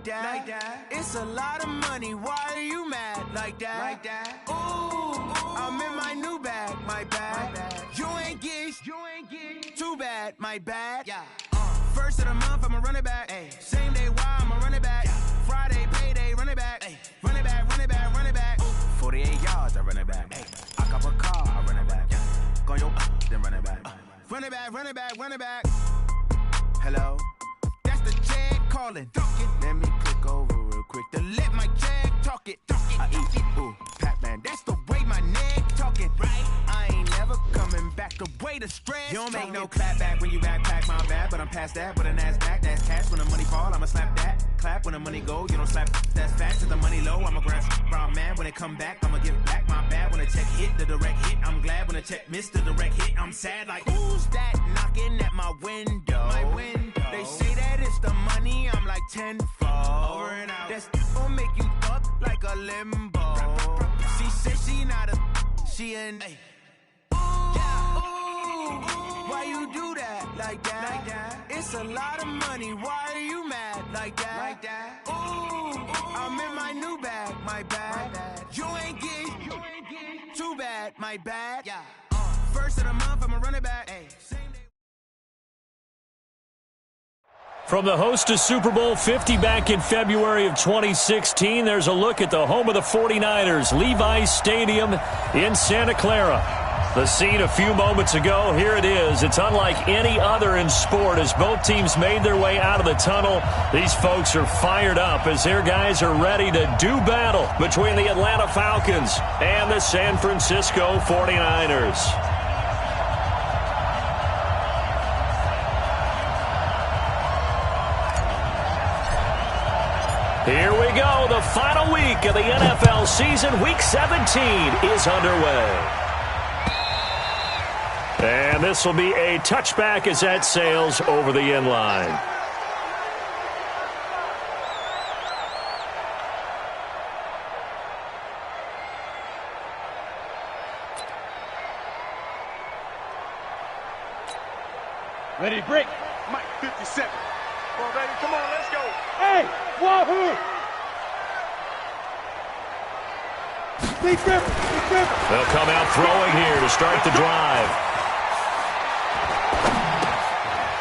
that. It's a lot of money. Why are you mad like that? Ooh, I'm in my new bag, my bad. You ain't get too bad, my bad. Yeah. First of the month, I'ma run it back. Ay. Same day, why I'ma run it back. Yeah. Friday, payday, run it back. Ay. Run it back, run it back, run it back. 48 yards, I run it back. Ay. I cop a car, I run it back. Yeah. Go your then run it back. Run it back, run it back, run it back. Hello? That's the jag calling. Let me click over real quick to let my jag talk it. I eat it, ooh, Pac-Man. That's the way my neck talking. Right? I ain't never coming back the way the stress. You don't make no clap back when you backpack, my bad. But I'm past that with a NASDAQ. That's cash when the money fall. I'ma slap that. Clap when the money go. You don't slap. That's fast. Till the money low. I'ma grab brown man when it come back. I'ma give back my bad when the check hit the direct hit. I'm glad when the check missed the direct hit. I'm sad like who's that knocking at my window? My window. They say that it's the money. I'm like tenfold. Over and out. That's gon' make you fuck like a limbo. She said she not a. She an. Ay. Why you do that like that? It's a lot of money. Why are you mad like that? Ooh, I'm in my new bag, my bad. You ain't get too bad, my bad. Yeah. First of the month, I'ma run it back. Ay. From the host of Super Bowl 50 back in February of 2016, there's a look at the home of the 49ers, Levi's Stadium in Santa Clara. The scene a few moments ago, here it is. It's unlike any other in sport as both teams made their way out of the tunnel. These folks are fired up as their guys are ready to do battle between the Atlanta Falcons and the San Francisco 49ers. Here we go. The final week of the NFL season, Week 17, is underway. And this will be a touchback as that sails over the end line. Ready to break. Mike 57. Come on, baby. Come on, let's go. Hey, wahoo! Big grip. They'll come out throwing here to start the drive.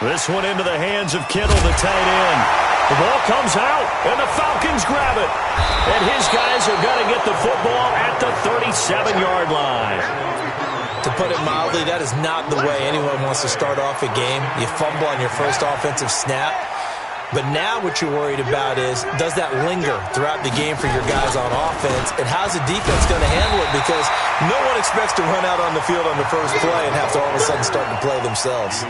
This one into the hands of Kittle, the tight end. The ball comes out, and the Falcons grab it. And his guys are going to get the football at the 37-yard line. To put it mildly, that is not the way anyone wants to start off a game. You fumble on your first offensive snap. But now what you're worried about is, does that linger throughout the game for your guys on offense? And how's the defense going to handle it? Because no one expects to run out on the field on the first play and have to all of a sudden start to play themselves.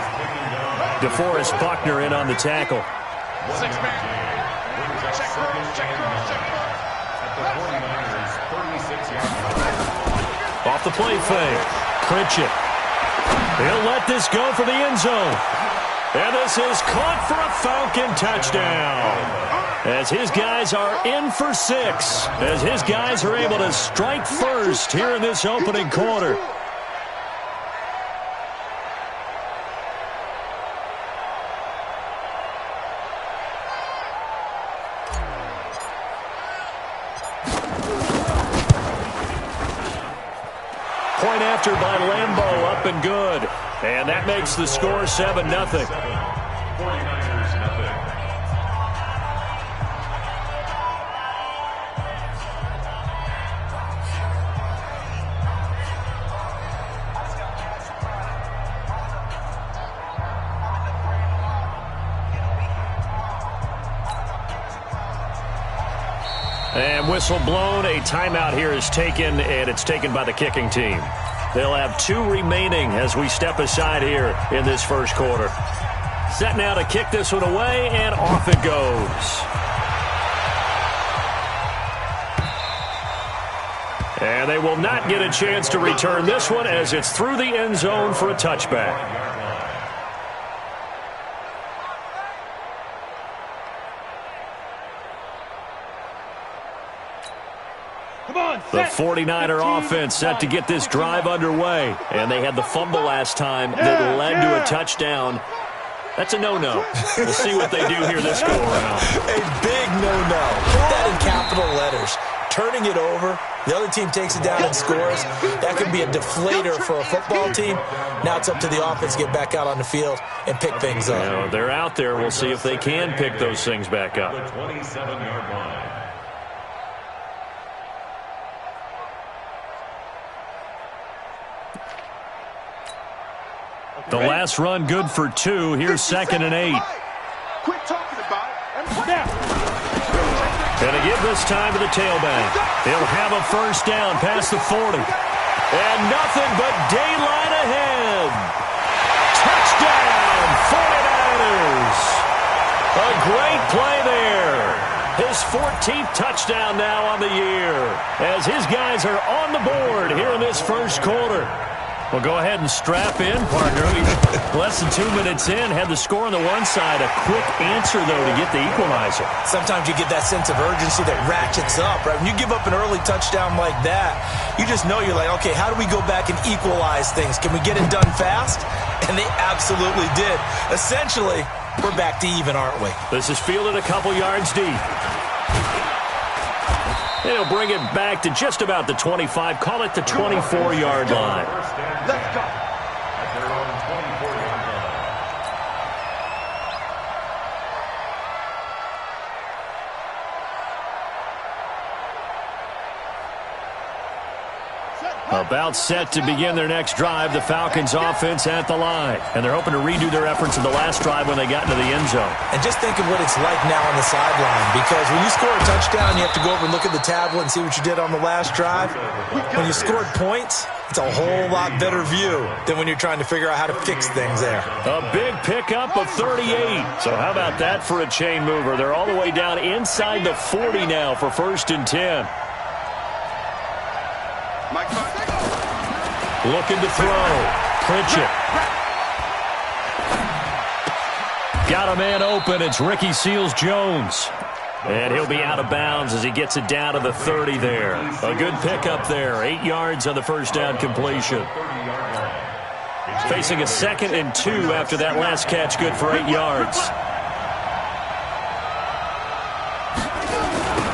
DeForest Buckner in on the tackle. 6-man. Check cross. Off the play fake. Pritchett. He'll let this go for the end zone. And this is caught for a Falcon touchdown. As his guys are in for 6. As his guys are able to strike first here in this opening quarter. Point after by Lambeau, up and good. And that makes the score 7-0. 49ers nothing. And whistle blown. A timeout here is taken, and it's taken by the kicking team. They'll have 2 remaining as we step aside here in this first quarter. Set now to kick this one away, and off it goes. And they will not get a chance to return this one as it's through the end zone for a touchback. The 49er offense set to get this drive underway. And they had the fumble last time that led to a touchdown. That's a no-no. We'll see what they do here this go-around. A big no-no. Put that in capital letters. Turning it over, the other team takes it down and scores. That could be a deflator for a football team. Now it's up to the offense to get back out on the field and pick things up. You know, they're out there. We'll see if they can pick those things back up. The 27-yard line. The last run good for 2. Here's 2nd and 8. Quit talking about it and play. Gonna give this time to the tailback. He'll have a first down past the 40. And nothing but daylight ahead. Touchdown, 49ers. A great play there. His 14th touchdown now on the year as his guys are on the board here in this first quarter. Well, go ahead and strap in, partner. Less than 2 minutes in, had the score on the one side. A quick answer, though, to get the equalizer. Sometimes you get that sense of urgency that ratchets up, right? When you give up an early touchdown like that, you just know you're like, okay, how do we go back and equalize things? Can we get it done fast? And they absolutely did. Essentially, we're back to even, aren't we? This is fielded a couple yards deep. They'll bring it back to just about the 25. Call it the 24-yard line. Let's go. At their own 24-yard line. About set to begin their next drive, the Falcons offense at the line. And they're hoping to redo their efforts in the last drive when they got into the end zone. And just think of what it's like now on the sideline, because when you score a touchdown, you have to go over and look at the tablet and see what you did on the last drive. When you scored points, it's a whole lot better view than when you're trying to figure out how to fix things there. A big pickup of 38. So how about that for a chain mover? They're all the way down inside the 40 now for 1st and 10. Looking to throw. Pritchett. Got a man open. It's Ricky Seals-Jones. And he'll be out of bounds as he gets it down to the 30 there. A good pickup there. 8 yards on the first down completion. Facing a 2nd and 2 after that last catch, good for 8 yards.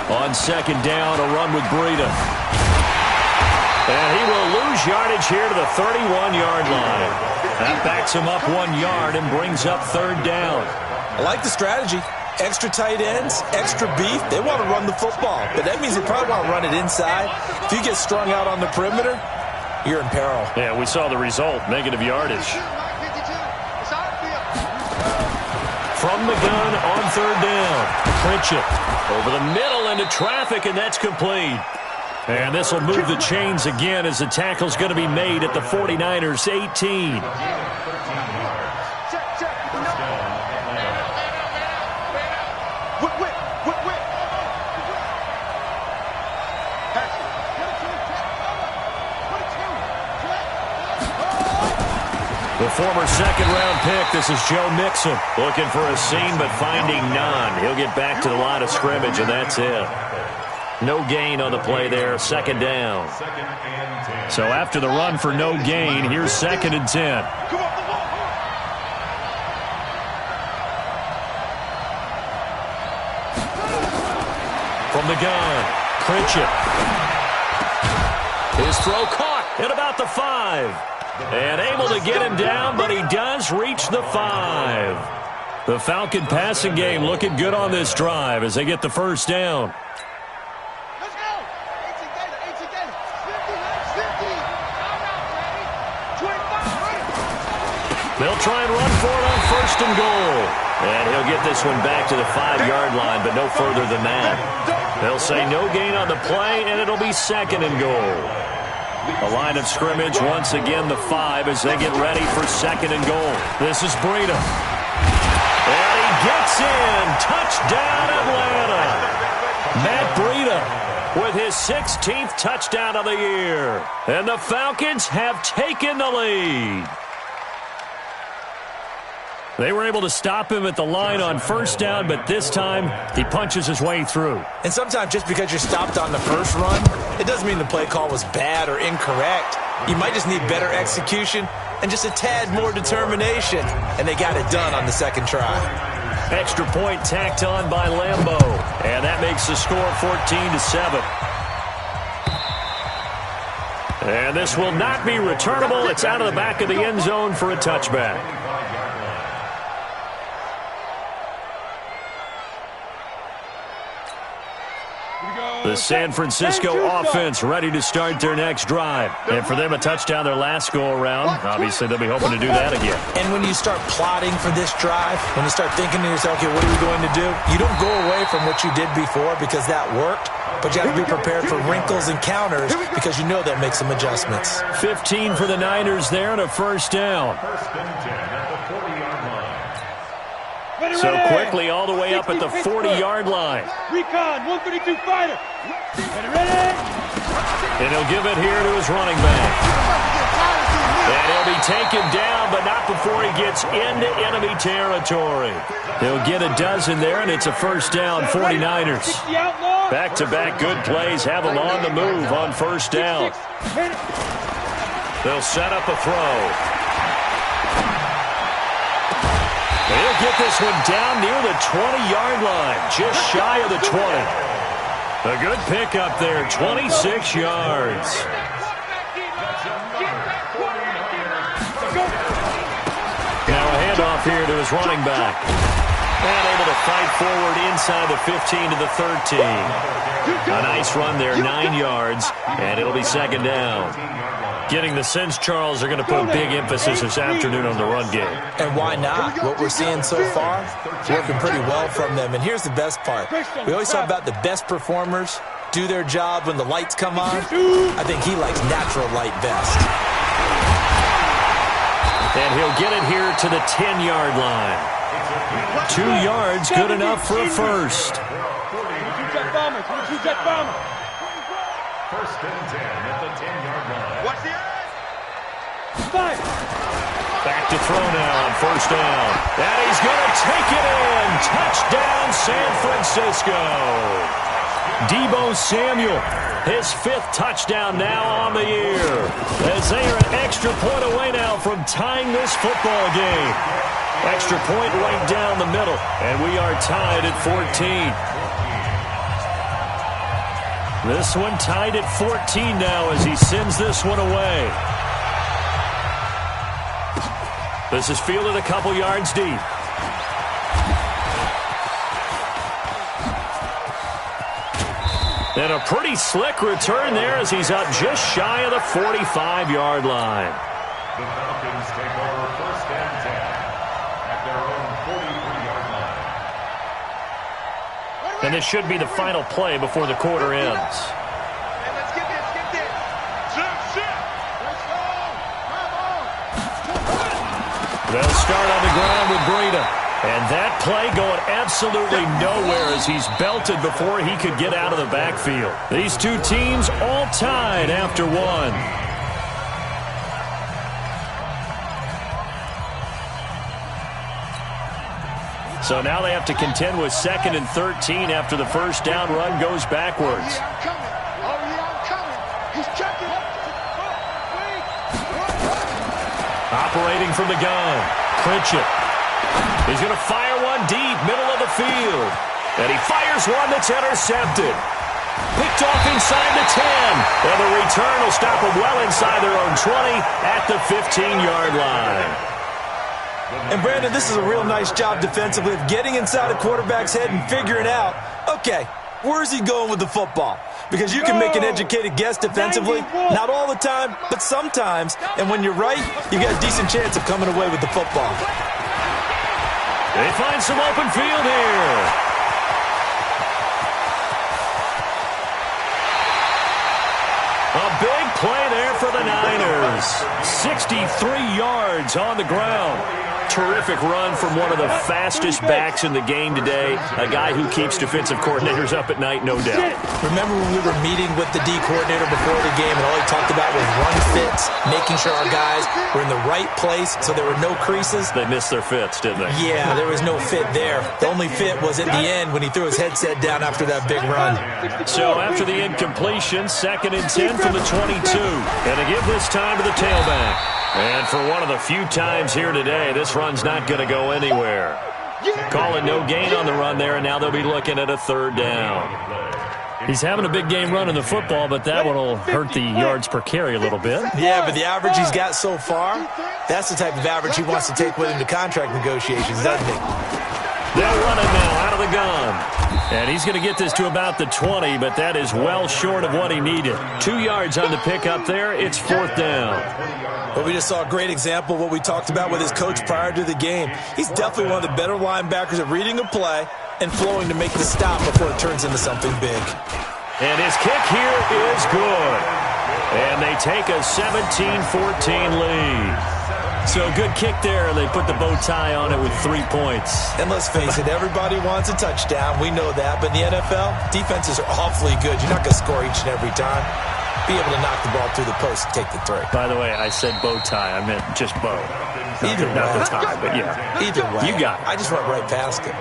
On 2nd down, a run with Breida. And he will lose yardage here to the 31-yard line. That backs him up 1 yard and brings up 3rd down. I like the strategy. Extra tight ends, extra beef. They want to run the football, but that means they probably want to run it inside. If you get strung out on the perimeter, you're in peril. Yeah, we saw the result, negative yardage. From the gun on 3rd down. Pritchett over the middle into traffic, and that's complete. And this will move the chains again as the tackle's going to be made at the 49ers 18. The former 2nd-round pick, this is Joe Mixon. Looking for a seam, but finding none. He'll get back to the line of scrimmage, and that's it. No gain on the play there, 2nd down. So after the run for no gain, here's 2nd and 10. From the gun, Pritchett. His throw caught at about the 5. And able to get him down, but he does reach the 5. The Falcon passing game looking good on this drive as they get the first down. They'll try and run for it on 1st and goal. And he'll get this one back to the 5-yard line, but no further than that. They'll say no gain on the play, and it'll be 2nd and goal. A line of scrimmage, once again the 5 as they get ready for 2nd and goal. This is Breida. And he gets in. Touchdown, Atlanta. Matt Breida with his 16th touchdown of the year. And the Falcons have taken the lead. They were able to stop him at the line on 1st down, but this time he punches his way through. And sometimes just because you're stopped on the first run, it doesn't mean the play call was bad or incorrect. You might just need better execution and just a tad more determination. And they got it done on the second try. Extra point tacked on by Lambeau. And that makes the score 14-7. And this will not be returnable. It's out of the back of the end zone for a touchback. The San Francisco offense ready to start their next drive. And for them, a touchdown their last go-around. Obviously, they'll be hoping to do that again. And when you start plotting for this drive, when you start thinking to yourself, okay, what are we going to do? You don't go away from what you did before because that worked. But you have to be prepared for wrinkles and counters because you know they'll make some adjustments. 15 for the Niners there and a first down. First and 10 at the 40-yard line. So quickly all the way up at the 40-yard line. Recon, 132 fighter. Ready? And he'll give it here to his running back. And he'll be taken down, but not before he gets into enemy territory. He'll get a dozen there, and it's a first down, 49ers. Back-to-back good plays have them on the move on first down. They'll set up a throw. He'll get this one down near the 20-yard line, just shy of the 20. A good pickup there, 26 yards. Now a handoff here to his running back. And able to fight forward inside the 15 to the 13. A nice run there, 9 yards, and it'll be second down. Getting the sense, Charles, they're going to put big emphasis this afternoon on the run game. And why not? What we're seeing so far, working pretty well from them. And here's the best part. We always talk about the best performers do their job when the lights come on. I think he likes natural light best. And he'll get it here to the 10-yard line. 2 yards, good enough for a first. First and 10 at the 10-yard line. Watch the eyes. Back to throw now on first down. And he's going to take it in. Touchdown, San Francisco. Deebo Samuel, his 5th touchdown now on the year. As they are an extra point away now from tying this football game. Extra point right down the middle. And we are tied at 14. This one tied at 14 now as he sends this one away. This is fielded a couple yards deep. And a pretty slick return there as he's up just shy of the 45-yard line. The Falcons take over first and 10 at their own 43-yard line. And this should be the final play before the quarter ends. Hey, let's get this, get this. Zip. They'll start on the ground with Breida. And that play going absolutely nowhere as he's belted before he could get out of the backfield. These two teams all tied after one. So now they have to contend with 2nd and 13 after the first down run goes backwards. Operating from the gun, Pritchett. He's going to fire one deep, middle of the field. And he fires one that's intercepted. Picked off inside the 10. And the return will stop them well inside their own 20 at the 15-yard line. And, Brandon, this is a real nice job defensively of getting inside a quarterback's head and figuring out, okay, where's he going with the football? Because you can make an educated guess defensively, not all the time, but sometimes. And when you're right, you got a decent chance of coming away with the football. They find some open field here. A big play there for the Niners. 63 yards on the ground. Terrific run from one of the fastest backs in the game today. A guy who keeps defensive coordinators up at night, no doubt. Remember when we were meeting with the D coordinator before the game and all he talked about was run fits, making sure our guys were in the right place so there were no creases. They missed their fits, didn't they? Yeah, there was no fit there. The only fit was at the end when he threw his headset down after that big run. So after the incompletion, 2nd and 10 from the 22. And to give this time to the tailback. And for one of the few times here today, this run's not going to go anywhere. Calling no gain on the run there, and now they'll be looking at a 3rd down. He's having a big game running the football, but that one will hurt the yards per carry a little bit. Yeah, but the average he's got so far, that's the type of average he wants to take with him to contract negotiations, doesn't he? They'll run it now out of the gun. And he's going to get this to about the 20, but that is well short of what he needed. 2 yards on the pickup there. It's 4th down. But we just saw a great example of what we talked about with his coach prior to the game. He's definitely one of the better linebackers at reading a play and flowing to make the stop before it turns into something big. And his kick here is good. And they take a 17-14 lead. So a good kick there, and they put the bow tie on it with 3 points. And let's face it, everybody wants a touchdown. We know that. But in the NFL, defenses are awfully good. You're not going to score each and every time. Be able to knock the ball through the post and take the 3. By the way, I said bow tie. I meant just bow. Either way. Not the tie, but yeah. Either way. You got it. I just went right past it.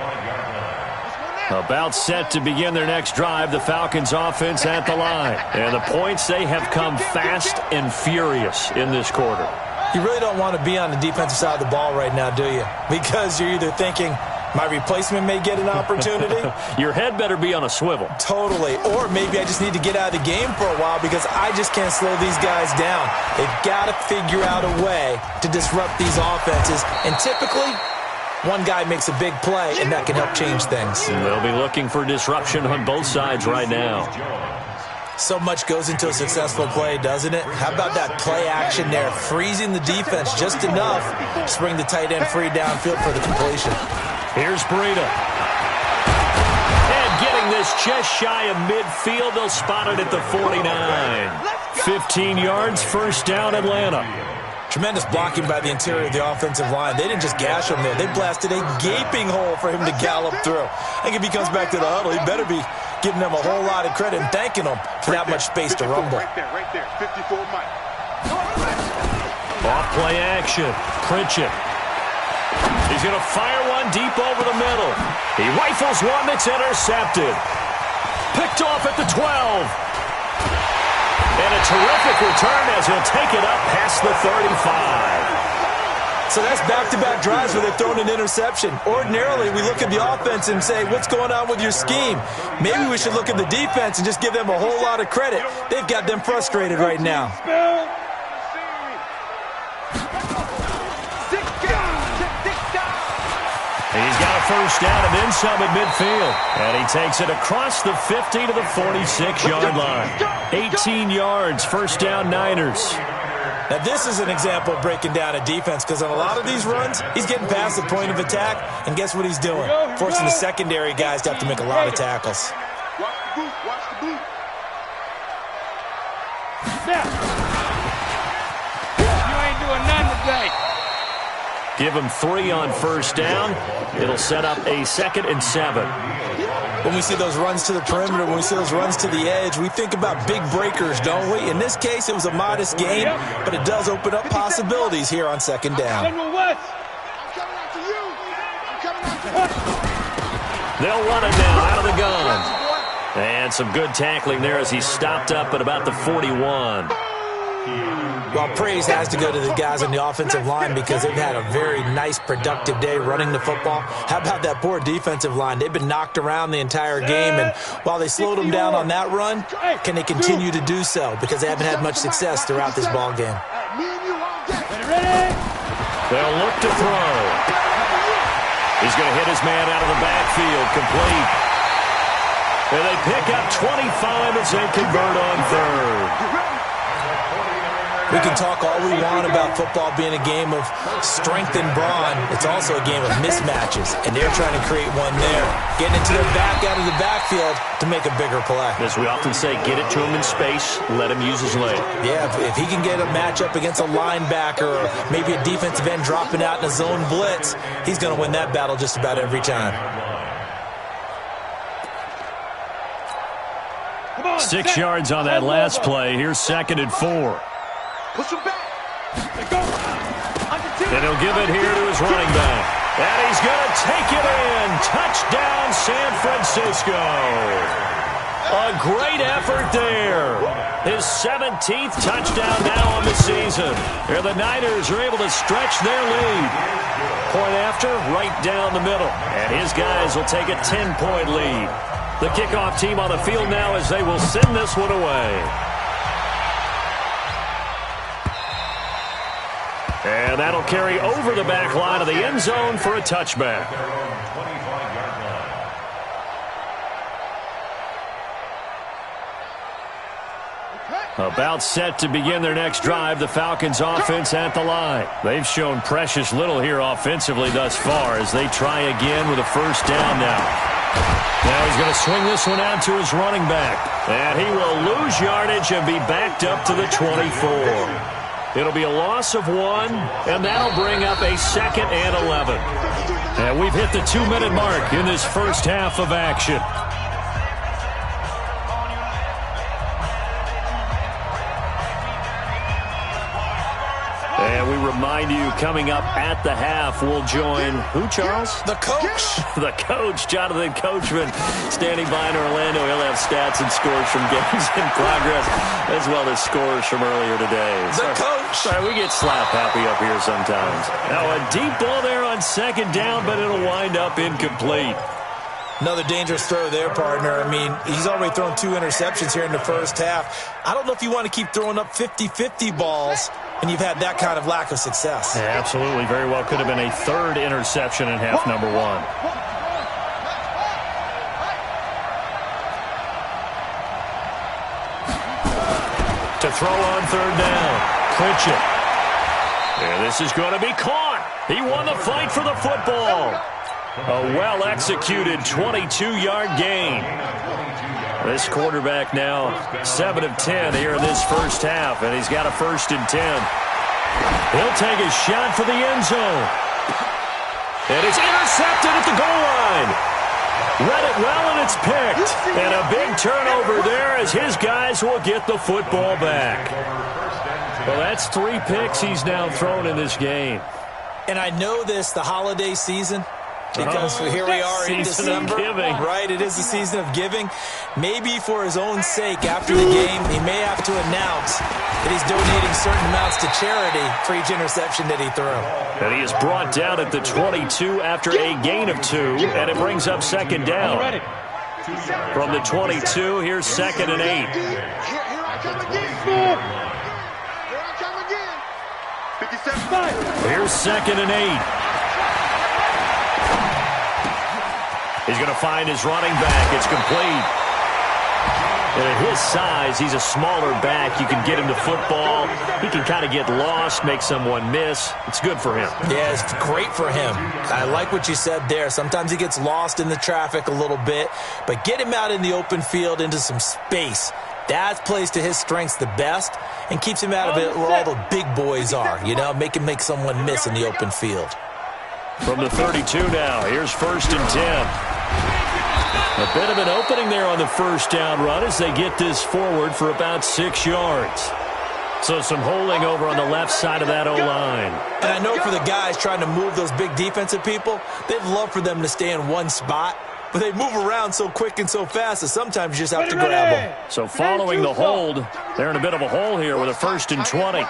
About set to begin their next drive, the Falcons offense at the line. And the points, they have come fast and furious in this quarter. You really don't want to be on the defensive side of the ball right now, do you? Because you're either thinking, my replacement may get an opportunity. Your head better be on a swivel. Totally. Or maybe I just need to get out of the game for a while because I just can't slow these guys down. They've got to figure out a way to disrupt these offenses. And typically, one guy makes a big play, and that can help change things. They'll be looking for disruption on both sides right now. So much goes into a successful play, doesn't it? How about that play action there, freezing the defense just enough to bring the tight end free downfield for the completion. Here's Breida. And getting this just shy of midfield, they'll spot it at the 49. 15 yards, 1st down, Atlanta. Tremendous blocking by the interior of the offensive line. They didn't just gash him there. They blasted a gaping hole for him to gallop through. I think if he comes back to the huddle, he better be giving them a whole lot of credit and thanking them for that much space to rumble. Right there, 54 Mike. Off play action. Pritchett. He's going to fire one deep over the middle. He rifles one that's intercepted. Picked off at the 12. And a terrific return as he'll take it up past the 35. So that's back-to-back drives where they've thrown an interception. Ordinarily, we look at the offense and say, what's going on with your scheme? Maybe we should look at the defense and just give them a whole lot of credit. They've got them frustrated right now. He's got a 1st down and then some at midfield. And he takes it across the 50 to the 46-yard line. 18 yards, 1st down, Niners. Now, this is an example of breaking down a defense because on a lot of these runs, he's getting past the point of attack, and guess what he's doing? Forcing the secondary guys to have to make a lot of tackles. Watch the boot, watch the boot. You ain't doing nothing today. Give him 3 on 1st down. It'll set up a 2nd and 7. When we see those runs to the perimeter, when we see those runs to the edge, we think about big breakers, don't we? In this case, it was a modest gain, but it does open up possibilities here on 2nd down. They'll run it now out of the gun. And some good tackling there as he stopped up at about the 41. Well, praise has to go to the guys on the offensive line because they've had a very nice, productive day running the football. How about that poor defensive line? They've been knocked around the entire game, and while they slowed them down on that run, can they continue to do so? Because they haven't had much success throughout this ball game. They'll look to throw. He's going to hit his man out of the backfield, complete. And they pick up 25 as they convert on 3rd. We can talk all we want about football being a game of strength and brawn. It's also a game of mismatches, and they're trying to create one there. Getting it to their back out of the backfield to make a bigger play. As we often say, get it to him in space, let him use his leg. Yeah, if he can get a matchup against a linebacker or maybe a defensive end dropping out in a zone blitz, he's going to win that battle just about every time. 6 yards on that last play. Here's 2nd and 4. Push him back. And he'll give it here to his running back. And he's going to take it in. Touchdown, San Francisco. A great effort there. His 17th touchdown now on the season. And the Niners are able to stretch their lead. Point after, right down the middle. And his guys will take a 10-point lead. The kickoff team on the field now as they will send this one away. And that'll carry over the back line of the end zone for a touchback. About set to begin their next drive, the Falcons offense at the line. They've shown precious little here offensively thus far as they try again with a first down now. Now he's going to swing this one out to his running back. And he will lose yardage and be backed up to the 24. It'll be a loss of 1, and that'll bring up a 2nd and 11. And we've hit the 2-minute mark in this first half of action. And we remind you, coming up at the half, we'll join who, Charles? The coach. The coach, Jonathan Coachman, standing by in Orlando. He'll have stats and scores from games in progress, as well as scores from earlier today. The coach. Sorry, we get slap happy up here sometimes. Now a deep ball there on 2nd down, but it'll wind up incomplete. Another dangerous throw there, partner. I mean, he's already thrown 2 interceptions here in the first half. I don't know if you want to keep throwing up 50-50 balls when you've had that kind of lack of success. Yeah, absolutely. Very well could have been a 3rd interception in half number 1. To throw on 3rd down. Pritchett. And this is going to be caught. He won the fight for the football. A well-executed 22-yard gain. This quarterback now 7 of 10 here in this first half, and he's got a 1st and 10. He'll take a shot for the end zone. And it's intercepted at the goal line. Read it well, and it's picked. And a big turnover there as his guys will get the football back. Well, that's 3 picks he's now thrown in this game. And I know this, the holiday season, because here we are in December, right? It is the season of giving. Maybe for his own sake, after the game, he may have to announce that he's donating certain amounts to charity for each interception that he threw. And he is brought down at the 22 after a gain of 2, and it brings up 2nd down. From the 22, here's 2nd and 8. Here I come again. Here I come again. 57. Here's 2nd and 8. He's going to find his running back. It's complete. And at his size, he's a smaller back. You can get him to football. He can kind of get lost, make someone miss. It's good for him. Yeah, it's great for him. I like what you said there. Sometimes he gets lost in the traffic a little bit, but get him out in the open field into some space. That plays to his strengths the best and keeps him out of it where all the big boys are. You know, make him make someone miss in the open field. From the 32 now, here's 1st and 10. A bit of an opening there on the first down run as they get this forward for about 6 yards. So some holding over on the left side of that O-line. And I know for the guys trying to move those big defensive people, they'd love for them to stay in one spot, but they move around so quick and so fast that sometimes you just have to grab them. So following the hold, they're in a bit of a hole here with a 1st and 20.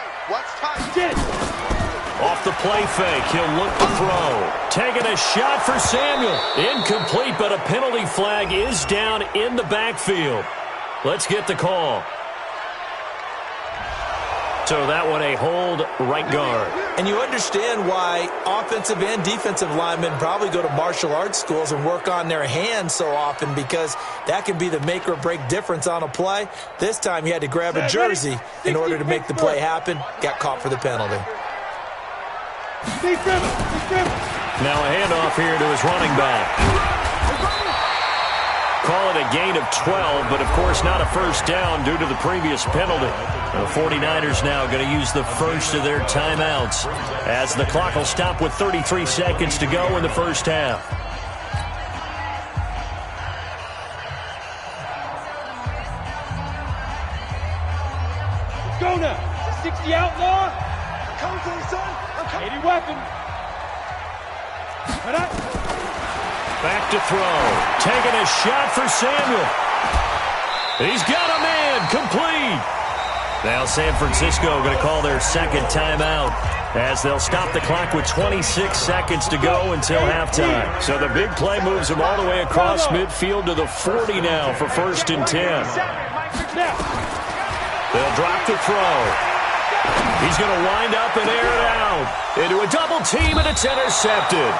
Off the play fake, he'll look to throw. Taking a shot for Samuel. Incomplete, but a penalty flag is down in the backfield. Let's get the call. So that one a hold, right guard. And you understand why offensive and defensive linemen probably go to martial arts schools and work on their hands so often, because that can be the make or break difference on a play. This time he had to grab a jersey in order to make the play happen. Got caught for the penalty. Now a handoff here to his running back. Call it a gain of 12, but of course not a first down due to the previous penalty. The 49ers now going to use the first of their timeouts as the clock will stop with 33 seconds to go in the first half. Go now. 60 out son. I'm coming for you, son. I'm coming. 80 weapons. Back to throw. Taking a shot for Samuel. He's got a man. Complete. Now San Francisco going to call their second timeout as they'll stop the clock with 26 seconds to go until halftime. So the big play moves them all the way across midfield to the 40 now for 1st and 10. They'll drop the throw. He's going to wind up and air it out into a double team, and it's intercepted.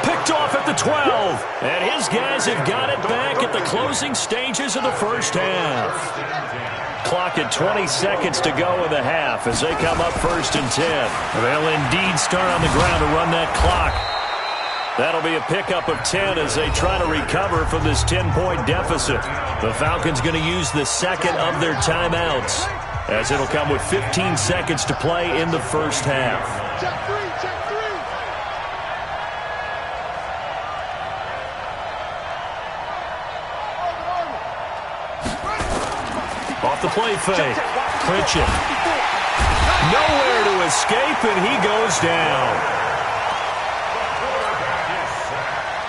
Picked off at the 12, and his guys have got it back at the closing stages of the first half. Clock at 20 seconds to go in the half as they come up 1st and 10. They'll indeed start on the ground to run that clock. That'll be a pickup of 10 as they try to recover from this 10-point deficit. The Falcons going to use the second of their timeouts as it'll come with 15 seconds to play in the first half. Check three. Off the play fake. Clinch it. Nowhere to escape, and he goes down.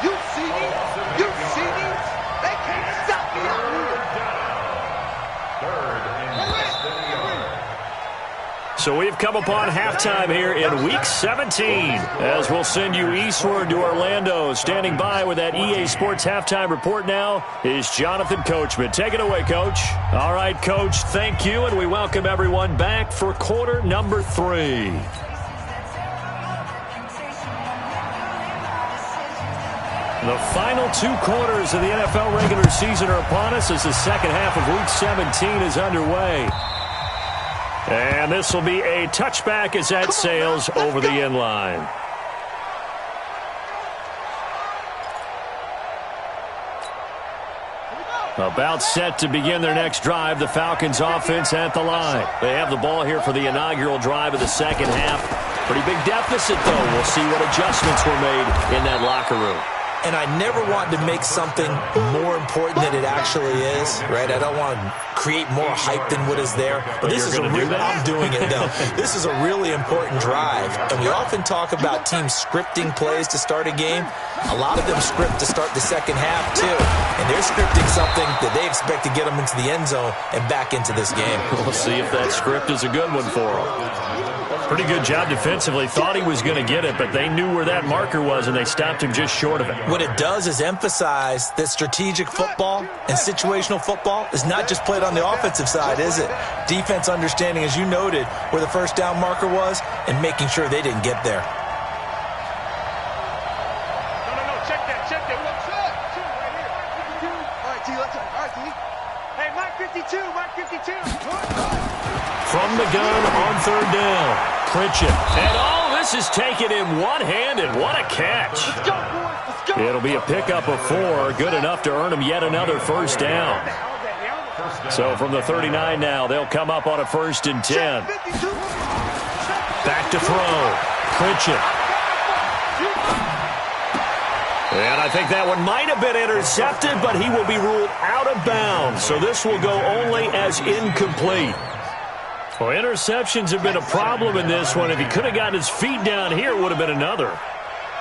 You see me? They can't stop me. So we've come upon halftime here in Week 17 as we'll send you eastward to Orlando. Standing by with that EA Sports halftime report now is Jonathan Coachman. Take it away, Coach. All right, Coach, thank you, and we welcome everyone back for quarter number 3. The final 2 quarters of the NFL regular season are upon us as the second half of Week 17 is underway. And this will be a touchback as that sails over the end line. About set to begin their next drive, the Falcons offense at the line. They have the ball here for the inaugural drive of the second half. Pretty big deficit, though. We'll see what adjustments were made in that locker room. And I never want to make something more important than it actually is, right? I don't want to create more hype than what is there. But this is I'm doing it, though. This is a really important drive. And we often talk about teams scripting plays to start a game. A lot of them script to start the second half, too. And they're scripting something that they expect to get them into the end zone and back into this game. We'll see if that script is a good one for them. Pretty good job defensively. Thought he was going to get it, but they knew where that marker was, and they stopped him just short of it. What it does is emphasize that strategic football and situational football is not just played on the offensive side, is it? Defense understanding, as you noted, where the first down marker was and making sure they didn't get there. No, check that. What's up? Right here. 52. All right, T, let's go. All right, T. Hey, Mike 52. From the gun on 3rd down. Pritchett. And this is taken in one hand, and what a catch. Let's go, boys. Let's go. It'll be a pickup of 4, good enough to earn him yet another first down. So from the 39 now, they'll come up on a 1st and 10. Back to throw. Pritchett. And I think that one might have been intercepted, but he will be ruled out of bounds. So this will go only as incomplete. Well, interceptions have been a problem in this one. If he could have gotten his feet down here, it would have been another.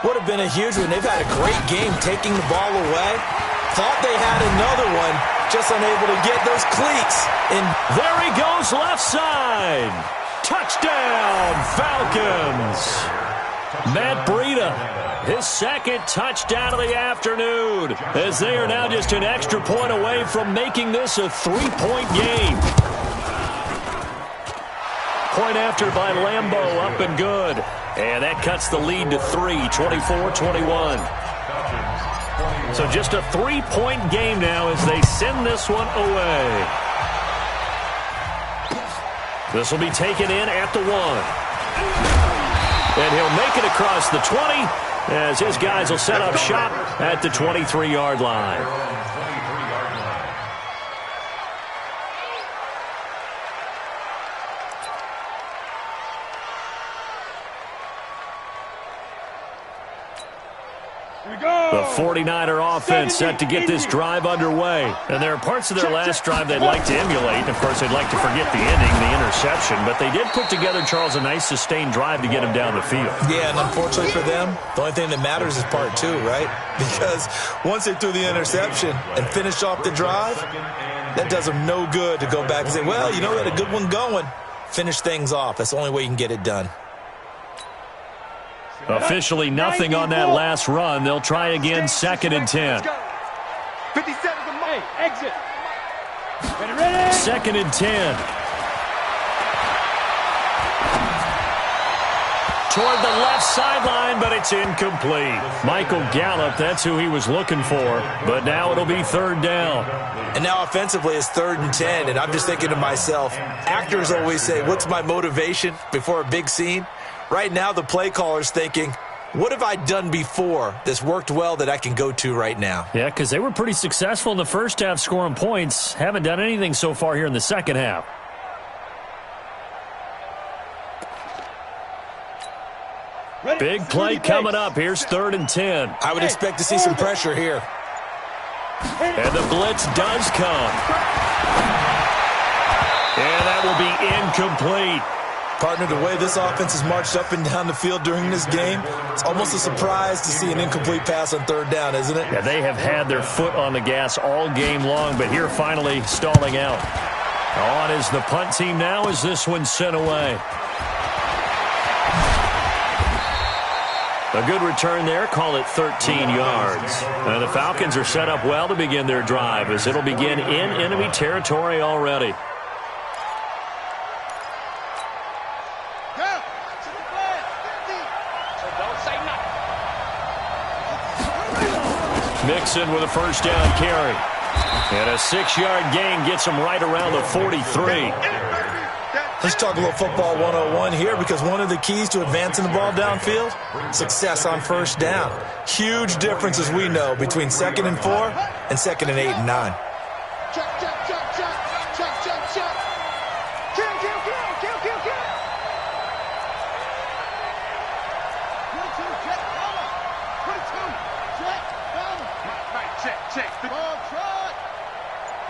Would have been a huge one. They've had a great game taking the ball away. Thought they had another one, just unable to get those cleats. And there he goes, left side. Touchdown, Falcons. Matt Breida, his second touchdown of the afternoon, as they are now just an extra point away from making this a 3-point game. Point after by Lambeau, up and good. And that cuts the lead to 3, 24-21. So just a 3-point game now as they send this one away. This will be taken in at the 1. And he'll make it across the 20 as his guys will set up shop at the 23-yard line. The 49er offense set to get this drive underway. And there are parts of their last drive they'd like to emulate. And, of course, they'd like to forget the ending, the interception. But they did put together, Charles, a nice sustained drive to get him down the field. Yeah, and unfortunately for them, the only thing that matters is part two, right? Because once they threw the interception and finished off the drive, that does them no good to go back and say, well, you know, we had a good one going. Finish things off. That's the only way you can get it done. Officially nothing on that last run. They'll try again, 2nd and 10. 50 seconds of money. Exit. 2nd and 10. Toward the left sideline, but it's incomplete. Michael Gallup, that's who he was looking for. But now it'll be 3rd down. And now offensively it's 3rd and 10. And I'm just thinking to myself, actors always say, what's my motivation before a big scene? Right now, the play caller's thinking, what have I done before that's worked well that I can go to right now? Yeah, because they were pretty successful in the first half scoring points. Haven't done anything so far here in the second half. Big play coming up. Here's 3rd and 10. I would expect to see some pressure here. And the blitz does come. And that will be incomplete. Partner, the way this offense has marched up and down the field during this game, it's almost a surprise to see an incomplete pass on 3rd down, isn't it? Yeah, they have had their foot on the gas all game long, but here finally stalling out. On is the punt team now as this one's sent away. A good return there, call it 13 yards. And the Falcons are set up well to begin their drive as it'll begin in enemy territory already. Mixon with a 1st down carry. And a 6-yard gain gets him right around the 43. Let's talk a little football 101 here, because one of the keys to advancing the ball downfield, success on 1st down. Huge difference, as we know, between 2nd and 4 and 2nd and 8 and 9.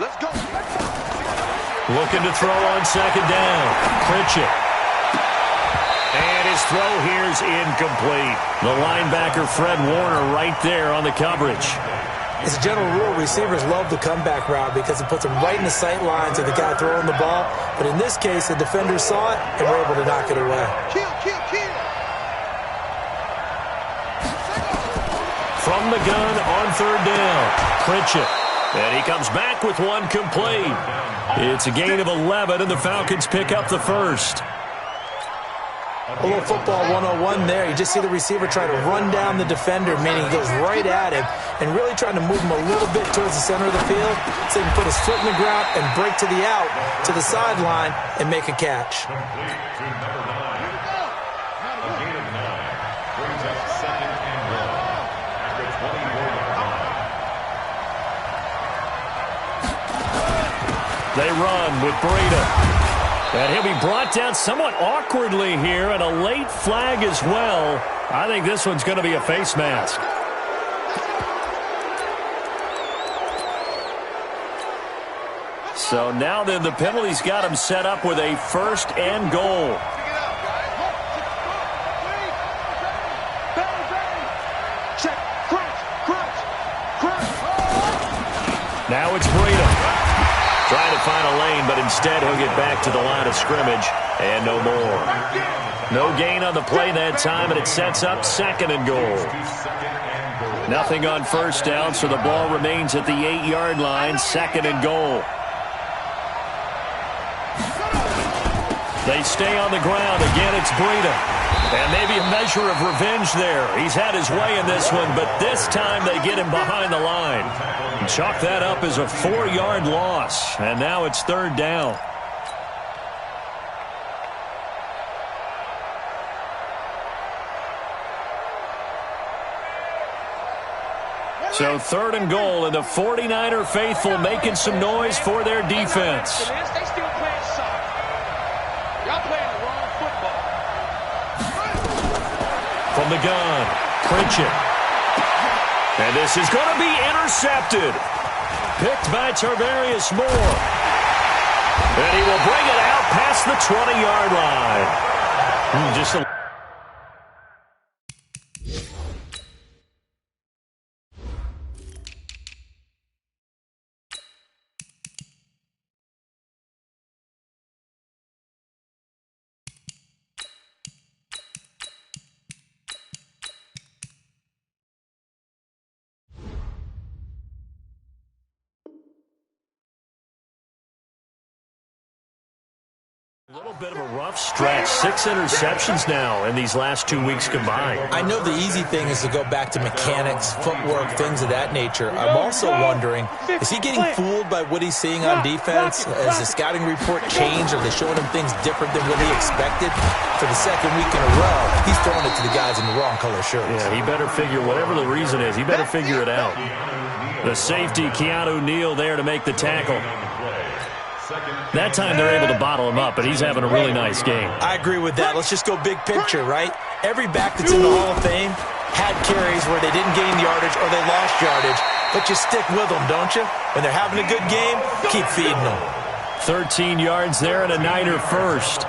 Let's go. Looking to throw on 2nd down. Pritchett. And his throw here's incomplete. The linebacker, Fred Warner, right there on the coverage. As a general rule, receivers love the comeback route because it puts them right in the sight lines of the guy throwing the ball. But in this case, the defenders saw it and were able to knock it away. Kill. From the gun on 3rd down. Pritchett. And he comes back with one complete. It's a gain of 11, and the Falcons pick up the 1st. A little football 101 there. You just see the receiver try to run down the defender, meaning he goes right at him and really trying to move him a little bit towards the center of the field so he can put his foot in the ground and break to the out, to the sideline, and make a catch. They run with Breida. And he'll be brought down somewhat awkwardly here, and a late flag as well. I think this one's going to be a face mask. So now then, the penalty's got him set up with a 1st and goal. Now it's Breida. Trying to find a lane, but instead he'll get back to the line of scrimmage, and no more. No gain on the play that time, and it sets up 2nd and goal. Nothing on 1st down, so the ball remains at the 8-yard line, 2nd and goal. They stay on the ground. Again, it's Breida. And maybe a measure of revenge there. He's had his way in this one, but this time they get him behind the line. And chalk that up as a 4-yard loss. And now it's 3rd down. So 3rd and goal, and the 49er faithful making some noise for their defense. They still playing soccer. Y'all playing the wrong football. From the gun, Pritchett. And this is going to be intercepted. Picked by Tarvarius Moore. And he will bring it out past the 20-yard line. Just a little bit of a rough stretch. 6 interceptions now in these last 2 weeks combined. I know the easy thing is to go back to mechanics, footwork, things of that nature. I'm also wondering, is he getting fooled by what he's seeing on defense? Has the scouting report changed? Are they showing him things different than what he expected? For the second week in a row, he's throwing it to the guys in the wrong color shirts. Yeah, he better figure, whatever the reason is, he better figure it out. The safety, Keanu Neal, there to make the tackle. That time they're able to bottle him up, but he's having a really nice game. I agree with that. Let's just go big picture, right? Every back that's in the Hall of Fame had carries where they didn't gain yardage or they lost yardage, but you stick with them, don't you? When they're having a good game, keep feeding them. 13 yards there and a Niner first.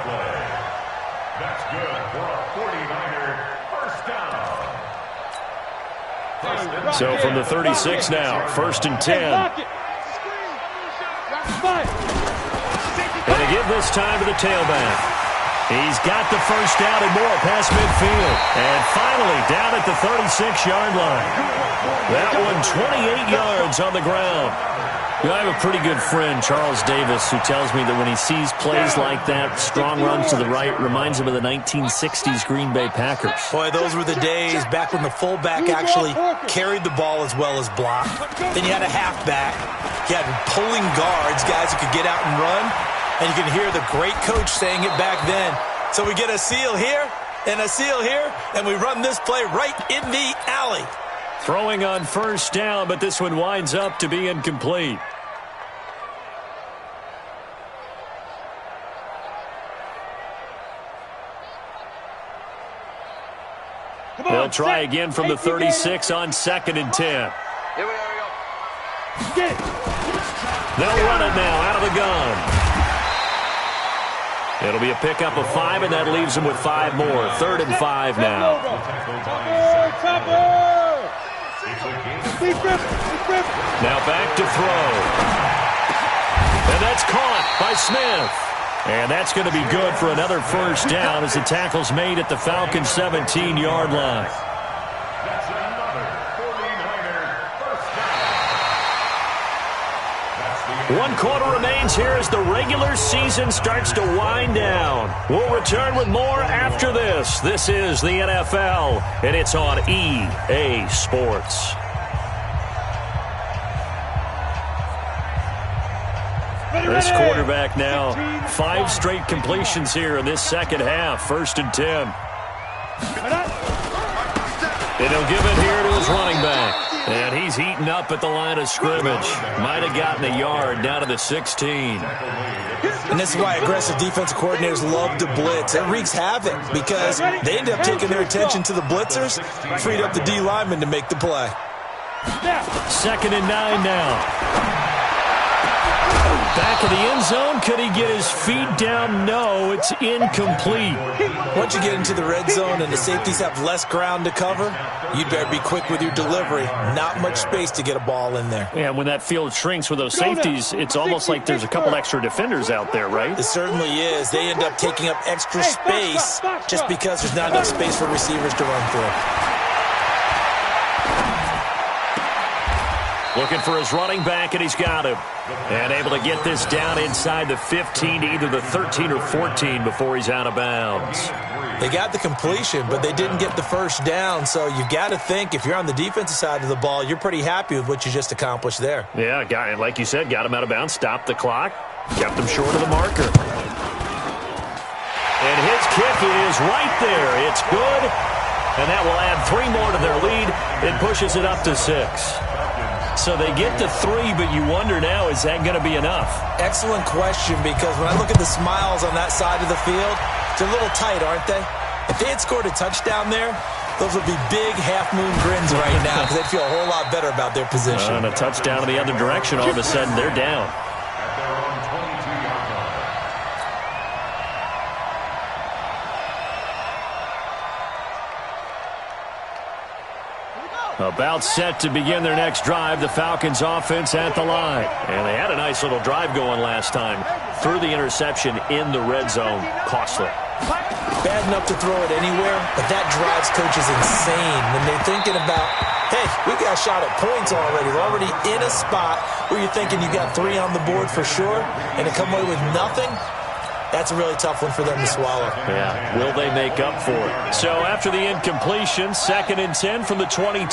That's good for a 49er first down. So from the 36 now, 1st and 10. And to give this time to the tailback. He's got the first down and more past midfield. And finally down at the 36-yard line. That one 28 yards on the ground. You know, I have a pretty good friend, Charles Davis, who tells me that when he sees plays like that, strong runs to the right, reminds him of the 1960s Green Bay Packers. Boy, those were the days back when the fullback actually carried the ball as well as blocked. Then you had a halfback. You had pulling guards, guys who could get out and run. And you can hear the great coach saying it back then. So we get a seal here and a seal here, and we run this play right in the alley. Throwing on first down, but this one winds up to be incomplete. They'll try again from the 36 on 2nd and 10. Here we go. They'll run it now out of the gun. It'll be a pickup of 5, and that leaves them with 5 more. 3rd and 5 now. Now back to throw. And that's caught by Smith. And that's going to be good for another first down as the tackle's made at the Falcons' 17-yard line. That's another 49er first down. 1 quarter remains here as the regular season starts to wind down. We'll return with more after this. This is the NFL, and it's on EA Sports. This quarterback now, 5 straight completions here in this second half. 1st and 10. And he'll give it here to his running back. And he's heating up at the line of scrimmage. Might have gotten a yard down to the 16. And this is why aggressive defensive coordinators love to blitz. It wreaks havoc because they end up taking their attention to the blitzers, freed up the D lineman to make the play. 2nd and 9 now. Back of the end zone. Could he get his feet down? No, it's incomplete. Once you get into the red zone and the safeties have less ground to cover, you'd better be quick with your delivery. Not much space to get a ball in there. Yeah, when that field shrinks with those safeties, it's almost like there's a couple extra defenders out there, right? It certainly is. They end up taking up extra space just because there's not enough space for receivers to run through. Looking for his running back, and he's got him. And able to get this down inside the 15 to either the 13 or 14 before he's out of bounds. They got the completion, but they didn't get the first down. So you've got to think if you're on the defensive side of the ball, you're pretty happy with what you just accomplished there. Yeah, guy, like you said, got him out of bounds, stopped the clock, kept him short of the marker. And his kick is right there. It's good. And that will add 3 more to their lead. It pushes it up to 6. So they get to 3, but you wonder now, is that going to be enough? Excellent question, because when I look at the smiles on that side of the field, they're a little tight, aren't they? If they had scored a touchdown there, those would be big half-moon grins right now because they'd feel a whole lot better about their position. And a touchdown in the other direction, all of a sudden they're down. At their own 22-yard line. About set to begin their next drive, the Falcons offense at the line. And they had a nice little drive going last time. Threw the interception in the red zone. Costly. Bad enough to throw it anywhere, but that drives coaches insane when they're thinking about, hey, we got a shot at points already. We're already in a spot where you're thinking you got 3 on the board for sure, and to come away with nothing, that's a really tough one for them to swallow. Yeah, will they make up for it? So after the incompletion, 2nd and 10 from the 22.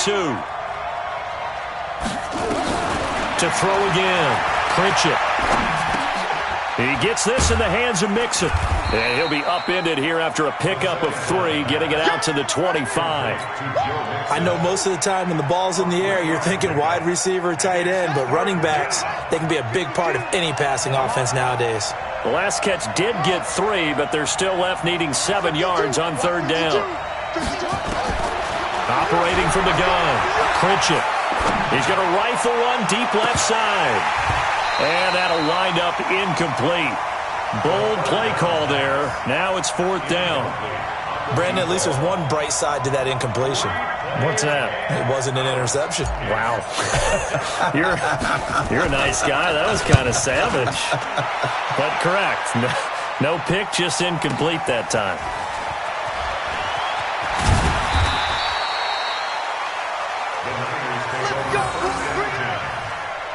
To throw again. Pritchett. He gets this in the hands of Mixon. And he'll be upended here after a pickup of 3, getting it out to the 25. I know most of the time when the ball's in the air, you're thinking wide receiver, tight end, but running backs, they can be a big part of any passing offense nowadays. The last catch did get 3, but they're still left needing 7 yards on 3rd down. Operating from the gun, Pritchett. He's going to rifle one deep left side. And that'll wind up incomplete. Bold play call there. Now it's 4th down. Brandon, at least there's one bright side to that incompletion. What's that? It wasn't an interception. Wow. You're a nice guy. That was kind of savage. But correct. No pick, just incomplete that time.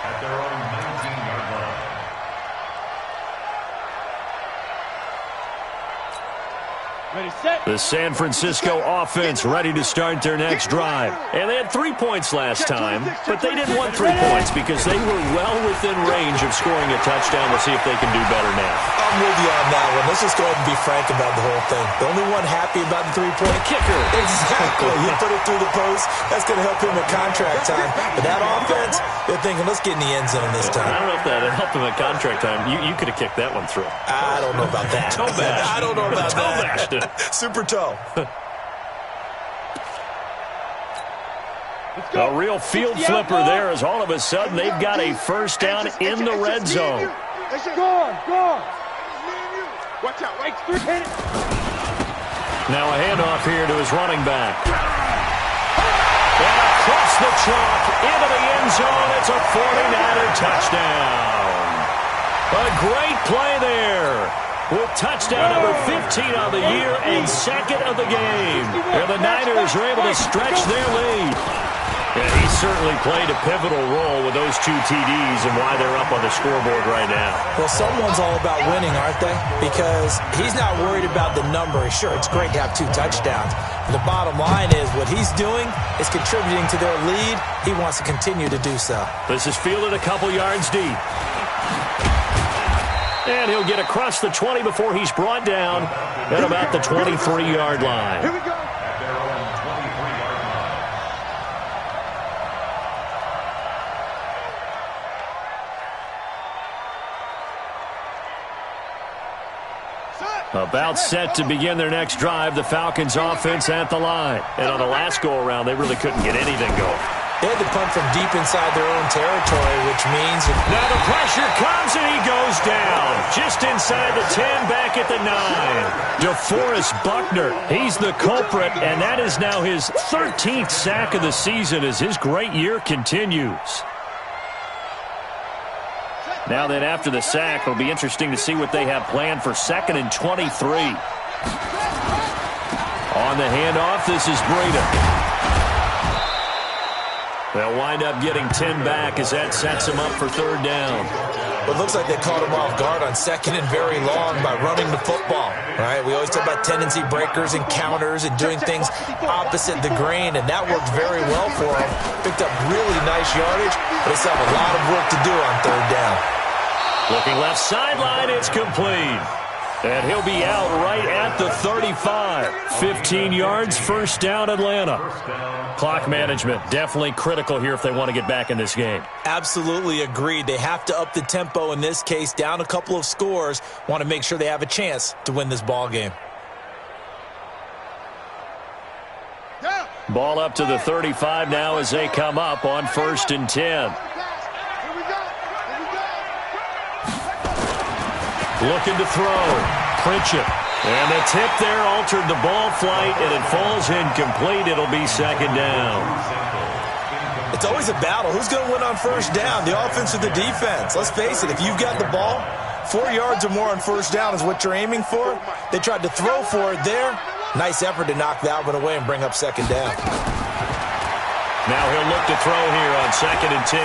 At their own 19-yard line. The San Francisco offense ready to start their next drive. And they had 3 points last time, but they didn't want 3 points because they were well within range of scoring a touchdown. We'll see if they can do better now. I'm with you on that one. Let's just go ahead and be frank about the whole thing. The only one happy about the 3-point kicker. Exactly. He put it through the post. That's going to help him at contract time. But that offense, they're thinking, let's get in the end zone this time. I don't know if that helped him at contract time. You could have kicked that one through. I don't know about that. Toe bash. I don't know about toe that. bashed it. Super toe. A real field flipper there as all of a sudden they've got a 1st down in the red zone. Go. Watch out. Right. Now a handoff here to his running back. And across the chalk into the end zone. It's a 49er touchdown. A great play there. With touchdown number 15 on the year and 2nd of the game. And the Niners are able to stretch their lead. And he certainly played a pivotal role with those 2 TDs and why they're up on the scoreboard right now. Well, someone's all about winning, aren't they? Because he's not worried about the number. Sure, it's great to have 2 touchdowns. But the bottom line is what he's doing is contributing to their lead. He wants to continue to do so. This is fielded a couple yards deep. And he'll get across the 20 before he's brought down at about the 23-yard line. Here we go. At their own 23-yard line. About set to begin their next drive, the Falcons offense at the line. And on the last go-around, they really couldn't get anything going. They had to punt from deep inside their own territory, which means... Now the pressure comes and he goes down. Just inside the 10, back at the 9. DeForest Buckner, he's the culprit, and that is now his 13th sack of the season as his great year continues. Now then, after the sack, it'll be interesting to see what they have planned for 2nd and 23. On the handoff, this is Breida. They'll wind up getting 10 back as that sets them up for 3rd down. It looks like they caught him off guard on 2nd and very long by running the football. Right? We always talk about tendency breakers and counters and doing things opposite the grain, and that worked very well for him. Picked up really nice yardage, but they still have a lot of work to do on 3rd down. Looking left sideline, it's complete. And he'll be out right at the 35. 15 yards, 1st down, Atlanta. Clock management, definitely critical here if they want to get back in this game. Absolutely agreed. They have to up the tempo in this case, down a couple of scores. Want to make sure they have a chance to win this ball game. Ball up to the 35 now as they come up on 1st and 10. Looking to throw. Pritchett. And the tip there altered the ball flight, and it falls incomplete. It'll be 2nd down. It's always a battle. Who's going to win on 1st down, the offense or the defense? Let's face it, if you've got the ball, 4 yards or more on 1st down is what you're aiming for. They tried to throw for it there. Nice effort to knock that one away and bring up 2nd down. Now he'll look to throw here on 2nd and 10.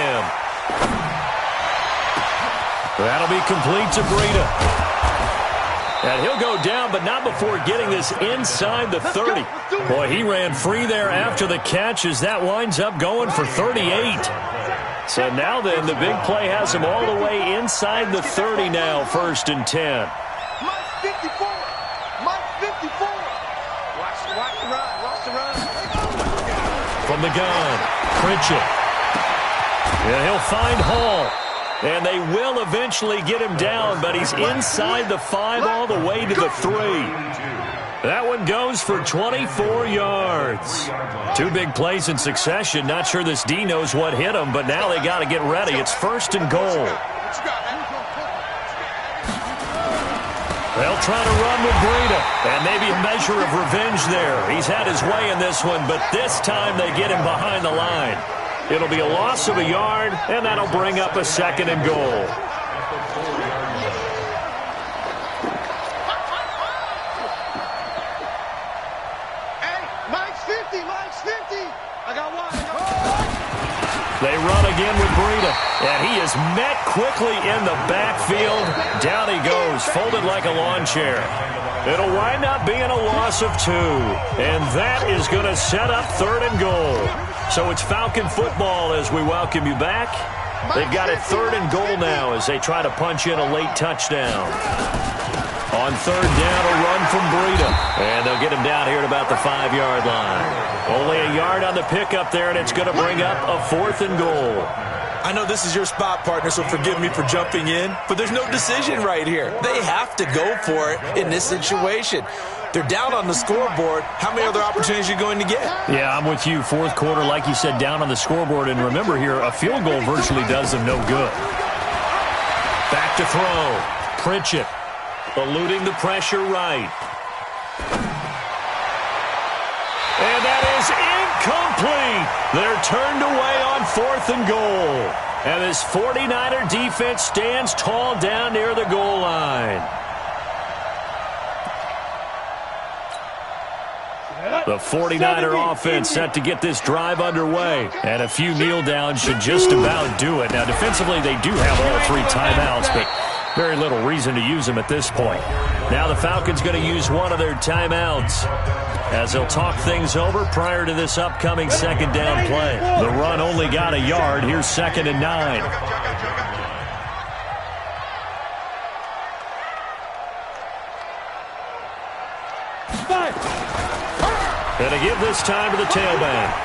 That'll be complete to Breida. And he'll go down, but not before getting this inside the 30. Boy, he ran free there after the catch as that winds up going for 38. So now then, the big play has him all the way inside the 30 now, 1st and 10. Mike 54. Mike 54. Watch the run. Watch the run. From the gun, Pritchett. And he'll find Hall. And they will eventually get him down, but he's inside the 5 all the way to the 3. That one goes for 24 yards. 2 big plays in succession. Not sure this D knows what hit him, but now they got to get ready. It's 1st and goal. They'll try to run with Breida, and maybe a measure of revenge there. He's had his way in this one, but this time they get him behind the line. It'll be a loss of a yard, and that'll bring up a 2nd and goal. Hey, Mike's 50, Mike's 50. I got one. They run again with Breida, and he is met quickly in the backfield. Down he goes, folded like a lawn chair. It'll wind up being a loss of 2, and that is going to set up 3rd and goal. So it's Falcon football as we welcome you back. They've got it 3rd and goal now as they try to punch in a late touchdown. On 3rd down, a run from Breida. And they'll get him down here at about the 5-yard line. Only a yard on the pickup there, and it's going to bring up a 4th and goal. I know this is your spot, partner, so forgive me for jumping in, but there's no decision right here. They have to go for it in this situation. They're down on the scoreboard. How many other opportunities are you going to get? Yeah, I'm with you. 4th quarter, like you said, down on the scoreboard. And remember here, a field goal virtually does them no good. Back to throw. Pritchett eluding the pressure right. And that is incomplete. They're turned away on 4th and goal. And this 49er defense stands tall down near the goal line. The 49er offense set to get this drive underway. And a few kneel downs should just about do it. Now, defensively, they do have all 3 timeouts, but very little reason to use them at this point. Now the Falcons going to use one of their timeouts as they'll talk things over prior to this upcoming 2nd down play. The run only got a yard. Here's 2nd and 9. And to give this time to the tailback.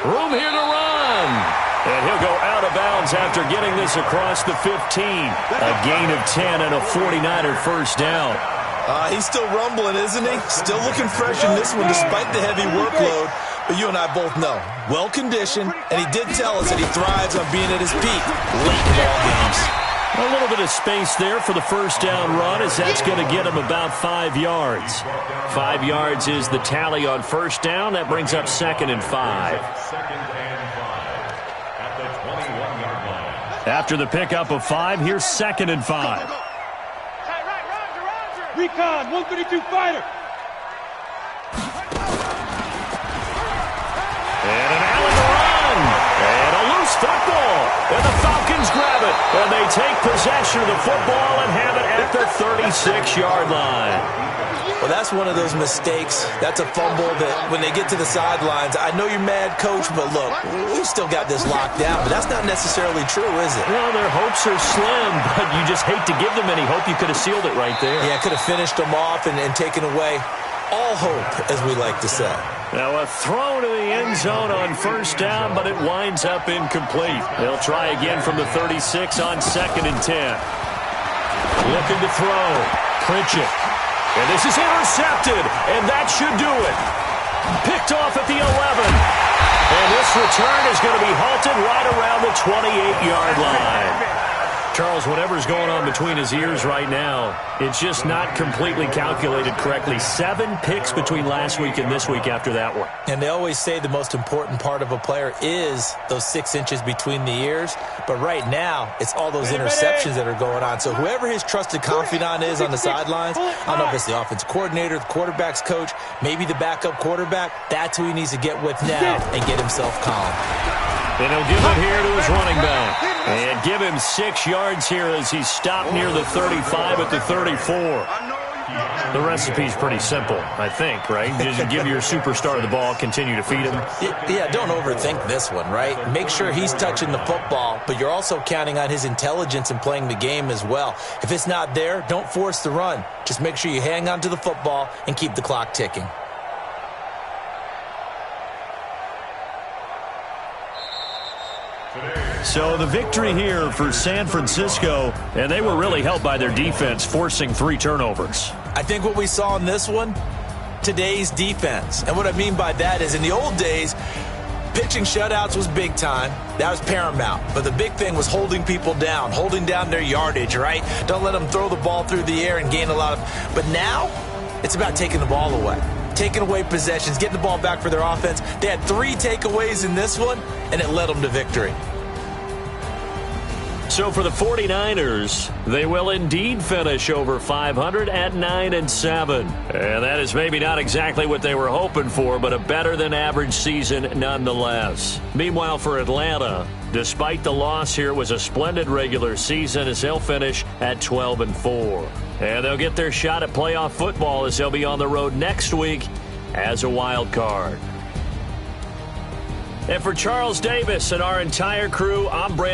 Room here to run. And he'll go out of bounds after getting this across the 15. A gain of 10 and a 49er 1st down. He's still rumbling, isn't he? Still looking fresh in this one despite the heavy workload. But you and I both know, well-conditioned, and he did tell us that he thrives on being at his peak late in ball games. A little bit of space there for the 1st down run as that's going to get him about 5 yards. 5 yards is the tally on 1st down. That brings up 2nd and 5. After the pickup of 5, here's 2nd and 5. Recon, 132 fighter. And an Allen run. And a loose football. And the Falcons grab it. And they take possession of the football and have it at the 36-yard line. Well, that's one of those mistakes. That's a fumble that when they get to the sidelines, I know you're mad, coach, but look, we still got this locked down. But that's not necessarily true, is it? Well, their hopes are slim, but you just hate to give them any hope. You could have sealed it right there. Yeah, could have finished them off and taken away all hope, as we like to say. Now a throw to the end zone on 1st down, but it winds up incomplete. They'll try again from the 36 on 2nd and 10. Looking to throw. Pritchett. And this is intercepted, and that should do it. Picked off at the 11. And this return is going to be halted right around the 28-yard line. Charles, whatever's going on between his ears right now, it's just not completely calculated correctly. 7 picks between last week and this week after that one. And they always say the most important part of a player is those 6 inches between the ears. But right now, it's all those interceptions that are going on. So whoever his trusted confidant is on the sidelines, I don't know if it's the offensive coordinator, the quarterback's coach, maybe the backup quarterback, that's who he needs to get with now and get himself calm. And he'll give it here to his running back. And give him 6 yards here as he stopped near the 35 at the 34. The recipe's pretty simple, I think, right? Just give your superstar the ball, continue to feed him. Yeah, don't overthink this one, right? Make sure he's touching the football, but you're also counting on his intelligence in playing the game as well. If it's not there, don't force the run. Just make sure you hang on to the football and keep the clock ticking. So the victory here for San Francisco, and they were really helped by their defense, forcing 3 turnovers. I think what we saw in this one, today's defense. And what I mean by that is in the old days, pitching shutouts was big time. That was paramount. But the big thing was holding people down, holding down their yardage, right? Don't let them throw the ball through the air and gain a lot of... But now, it's about taking the ball away. Taking away possessions, getting the ball back for their offense. They had 3 takeaways in this one, and it led them to victory. So for the 49ers, they will indeed finish over 500 at 9-7. And that is maybe not exactly what they were hoping for, but a better-than-average season nonetheless. Meanwhile, for Atlanta, despite the loss here, it was a splendid regular season as they'll finish at 12-4. And they'll get their shot at playoff football as they'll be on the road next week as a wild card. And for Charles Davis and our entire crew, I'm Brandon.